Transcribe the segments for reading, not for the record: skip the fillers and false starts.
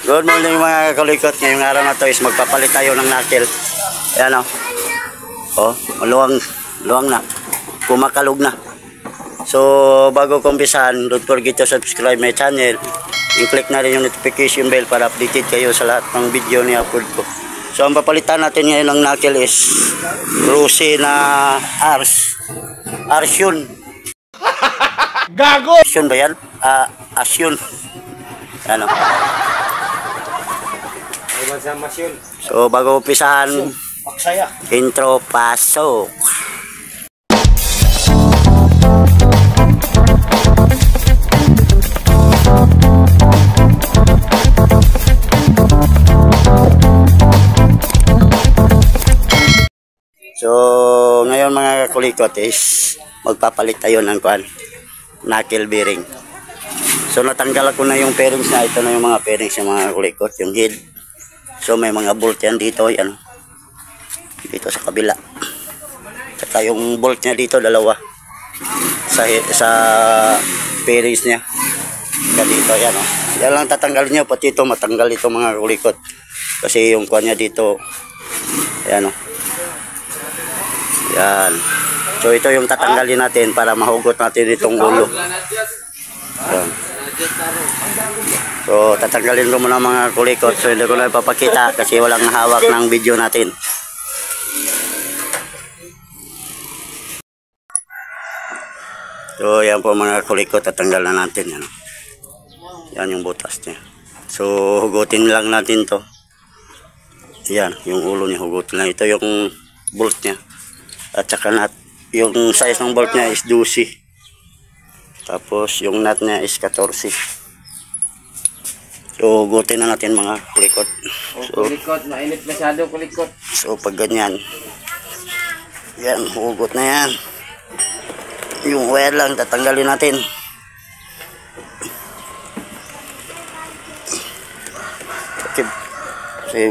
Good morning mga kalikot. Ngayong araw na to is magpapalit tayo ng knuckle. Ayan o. Oh, luwang na. Kumakalog na. So, bago ko umpisahan, don't forget to subscribe my channel. I-click na rin yung notification bell para updated kayo sa lahat ng video ni upload ko. So, ang papalitan natin ngayon ng knuckle is Rose na Ars. Ars yun. Gago! Ars yun ba yan? Ars yun. Ano? So, bago umpisahan, intro, pasok. So, ngayon mga kulikot is magpapalit tayo ng knuckle bearing. So, natanggal ko na yung bearings na. Ito na yung mga bearings ng mga kulikot, yung head. So, may mga bolt yan dito, yan. Dito sa kabila. Saka yung bolt niya dito, dalawa. Sa bearings niya. Saka dito, yan o. Yan lang tatanggalin nyo, pati ito matanggal ito mga kulikot. Kasi yung kuha niya dito, yan o. Yan. So ito yung tatanggalin natin para mahugot natin itong ulo. Yan. So tatanggalin ko muna mga kulikot. So hindi ko na ipapakita kasi walang hawak ng video natin. So yan po mga kulikot, tatanggal na natin. Yan, yan yung butas niya. So hugutin lang natin to. Yan yung ulo niya, hugutin lang. Ito yung bolt niya. At saka nut, yung size ng bolt niya is 12. Tapos yung nut niya is 14. So hugutin na natin mga kulikot. So, kulikot, mainit masyado kulikot. So pag ganyan, yan, hugot na yan. Yung wire lang tatanggalin natin. Okay. So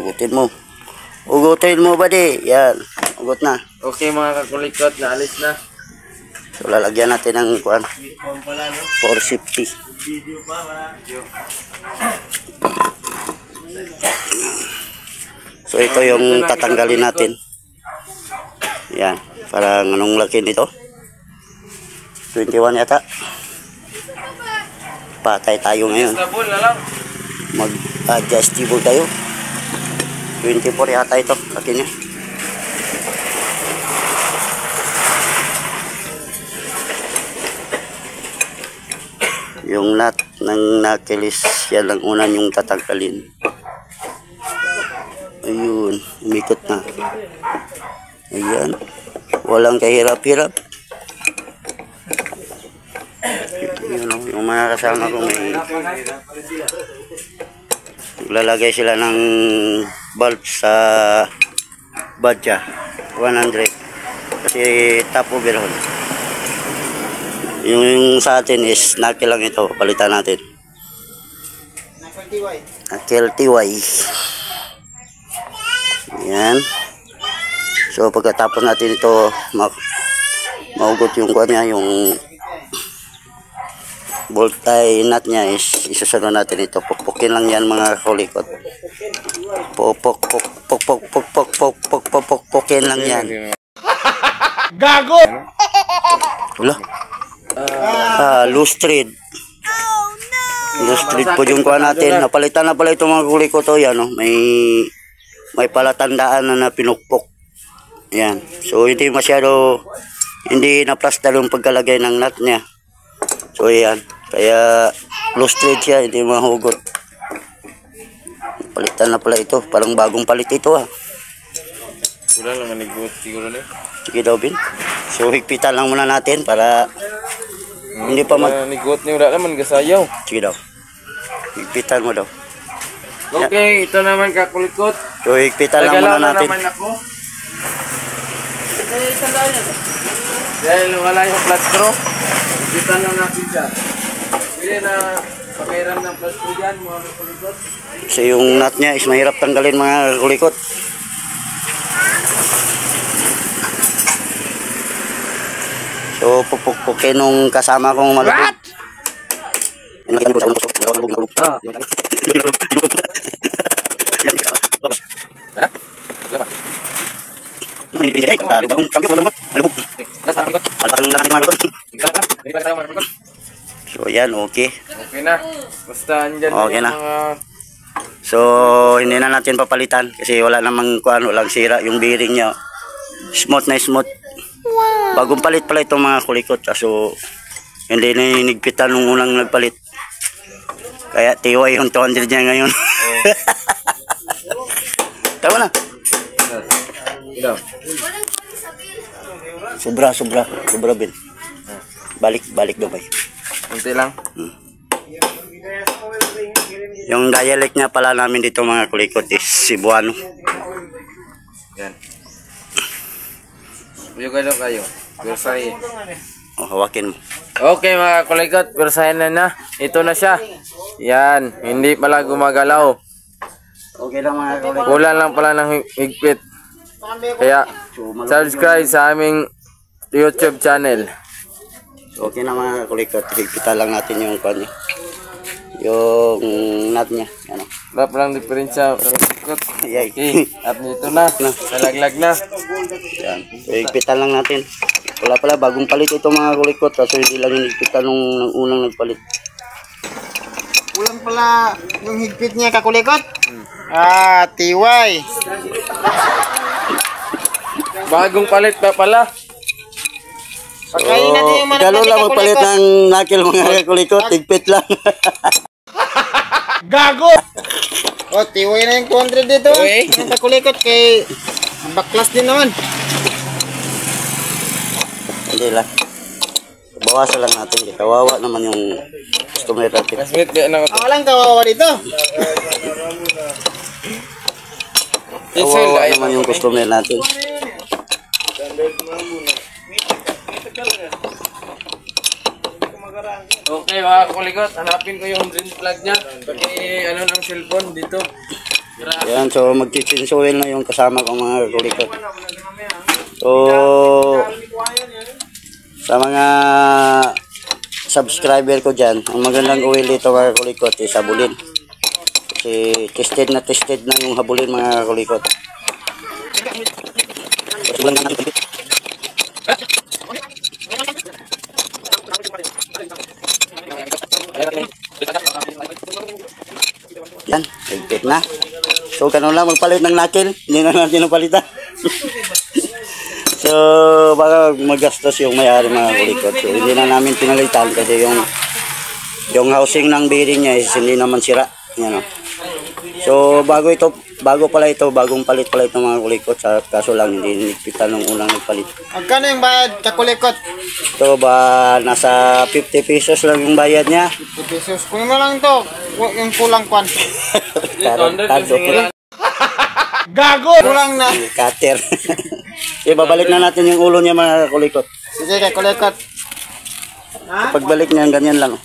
hugutin mo ba di? Yan, hugot na. Okay mga kakulikot, naalis na. So lalagyan natin ng 450. So ito yung tatanggalin natin. Yan, parang anong laki nito? 21 yata. Patay tayo ngayon. Mag-adjustable tayo. 24 yata ito, laki niya. Yung nut ng knuckle is yan lang una yung tatanggalin. Ayun, umikot na. Ayan, walang kahirap-hirap. Yun, yung mga kasama ko may lalagay sila ng bulb sa badya 100 kasi top overhaul. Yung sa atin is knuckle lang ito, palitan natin. Knuckle TY. Yan. So pagkatapos natin ito mahugot yung kuha niya, yung bolt tie nut niya is isusunod natin ito. Pukpukin lang yan mga kulikot. Pukpukin lang yan. Gago! Wala. Loose thread. Loose thread po yung kuha natin. Napalitan na pala ito mga kulikot. Yan, no? May palatandaan na pinukpok. Yan. So hindi masyado, hindi na-plaster yung pagkalagay ng nut niya. So yan. Kaya loose thread siya, hindi mahugot. Palitan na pala ito. Parang bagong palit ito ha. Wala lang manigot siguro na. Sige daw Bin. So higpitan lang muna natin para hindi pa manigot niya, wala naman gasayaw. Sige daw. Higpitan mo daw. Okay, ito naman kakulikot. So higpitan lang muna natin. Naman ako. Dahil wala yung flat screw, higpitan lang natin siya. Pwede na pagkairam ng flat screw dyan mga kakulikot. So yung nut niya is mahirap tanggalin mga kakulikot. So pupukpukin nung kasama kong malupit. Ah. Ha? Diba? So yan, okay. Okay na. Basta andyan Okay na. yung mga... So hindi na natin papalitan kasi wala namang kuan, walang sira yung bearing niya. Smooth na smooth. Bagong palit pala itong mga kulikot kaso hindi na hinigpitan nung unang nagpalit. Kaya tiway yung 200 niya ngayon. Tama na. Ito. Sobra bin. Balik Dubai. Kunti lang. Yung dialect niya pala namin dito mga kulikot is Cebuano. Yan. Buyog kayo. Bersay. Hawakin mo. Okay mga kulikot, bersahin na. Ito na siya. Yan, hindi pala gumagalaw. Okay lang mga kulikot. Kulang lang pala ng higpit. Kaya subscribe sa aming YouTube channel. Okay na mga kulikot. Higpitan lang natin yung kuan niya. Yung nut niya. Ano? Wala palang diferensya. Kulikot. Yay. Okay, at dito na. Nalaglag na. Yan. So, higpitan lang natin. Wala pala, bagong palit ito mga kulikot. Kaso hindi lang hinigpitan nung unang nagpalit. Kulang pala yung higpit niya kakulikot. Tiway. Bagong palit pa pala. Pagkain natin yung manok Gano'n natin lang magpalit kakulikot. ng nakil mga kulikot. Higpit lang. Gago! Tiway na yung 200 dito. Okay. Yung kakulikot kay baklas din naman. Hindi lang. Bawasan lang natin. Kawawa naman yung customer natin. Kasmit kaya na ko. Walang kawawa dito. Kawawa naman yung customer natin. Okay mga kulikot, hanapin ko yung drain plug niya. Pati ano ng cellphone dito. Ayan, so magchichinsoil na yung kasama kong mga kulikot. So, sa mga subscriber ko dyan, ang magandang oil dito mga kulikot is habulin. Kasi tested na yung habulin mga kulikot. Yan, higpit na. So, ganun lang magpalit ng nakil. Hindi na natin napalitan. So, baka magastos yung may-ari mga kulikot. So, hindi na namin pinalitan kasi yung housing ng bearing niya is hindi naman sira. Yan o. So, bago pala ito, bagong palit pala ito mga kulikot. Kaso lang, hindi nigpitan nung unang nagpalit. Magkano yung bayad kakulikot? Ito ba, nasa 50 pesos lang yung bayad niya. 50 pesos. Kunin mo lang ito. Yung kulang kwan. Gago! Kulang na. Cutter. So, babalik na natin yung ulo niya mga kulikot. Sige kakulikot. Pagbalik niya, ganyan lang.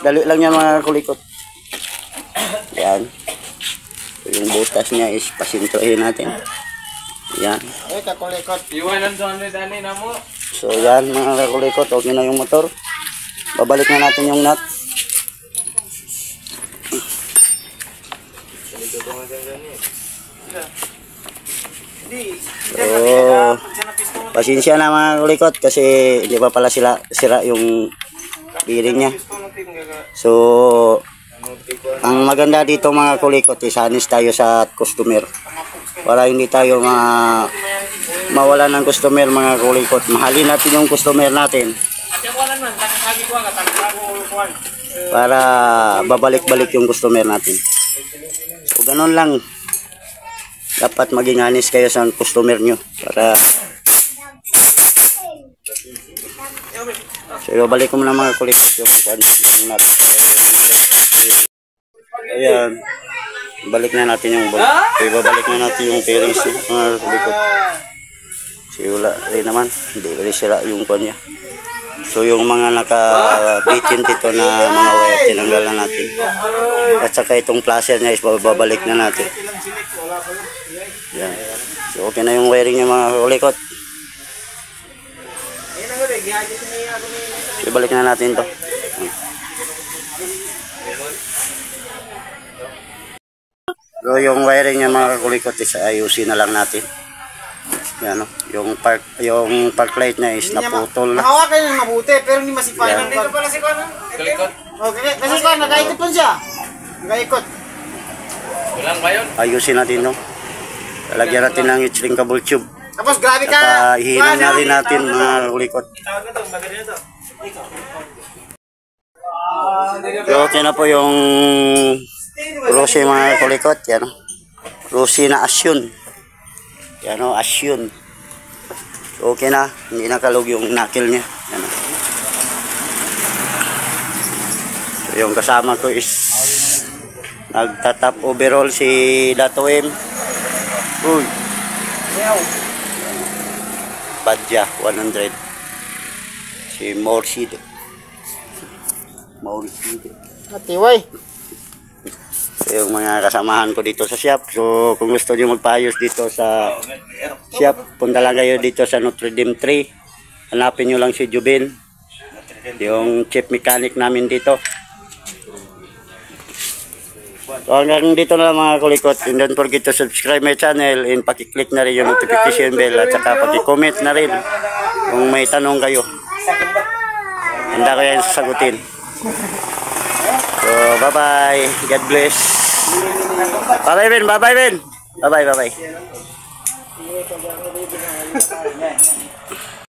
Dali lang niya mga kulikot. Yan. So, yung butas niya is pasintuhin natin. Yan. Kakulikot. Iwan ang 200 ani na mo. So yan mga kulikot, okay na yung motor. Babalik na natin yung nut. So, pasensya na mga kulikot kasi hindi pa pala sira yung bearing niya. So, ang maganda dito mga kulikot is honest tayo sa customer. Para hindi tayo mawala ng customer mga kulikot. Mahalin natin yung customer natin. Para babalik-balik yung customer natin. So, ganun lang. Dapat maging honest kayo sa customer nyo. Para so, balik ko muna mga kulikot yung nut. Ayan. Balik na natin yung ibabalik na natin yung fairings mga kulikot. Kasi wala rin naman. Hindi rin sira yung kwan niya. So yung mga naka-bitin dito na mga wire, tinanggal na natin. At saka itong placer niya is babalik na natin. Yan. So okay na yung wiring niya mga kulikot. Ibalik na natin to. So yung wiring niya mga kulikot is ayusin na lang natin. Yan, no? Yung park light niya is naputol na. Hawakan niya mabuti, pero hindi masipain. Yan. Dito pala si Kwan. Kalikot. Okay, kasi Kwan, nag-aikot pa siya. Nag-aikot. Walang ba yun? Ayusin natin, no? Lalagyan natin ng heat-shrink cable tube. Tapos grabe ka. At ihinan na rin natin mga kulikot. So, okay na po yung Rossi mga kulikot. Yan, no? Rossi na Asyon. Yan, no? Asyon. So, okay na. Hindi nakalog yung knuckle niya. Yan, no? So, yung kasama ko is nagtatap overall si Dato M. Uy. Badja 100. Si Morsid. Matiway. So, yung mga kasamahan ko dito sa shop. So kung gusto niyo magpaayos dito sa shop, punta lang kayo dito sa Notre Dame 3. Hanapin niyo lang si Jubin, yung chief mechanic namin dito. So hanggang dito na lang mga kulikot. And don't forget to subscribe my channel and pakiclick na rin yung notification bell at saka pakicomment na rin kung may tanong kayo. Handa ko yan sasagutin. So bye bye. God bless. Bye bye Ben. Bye bye Ben. Bye bye. Bye bye.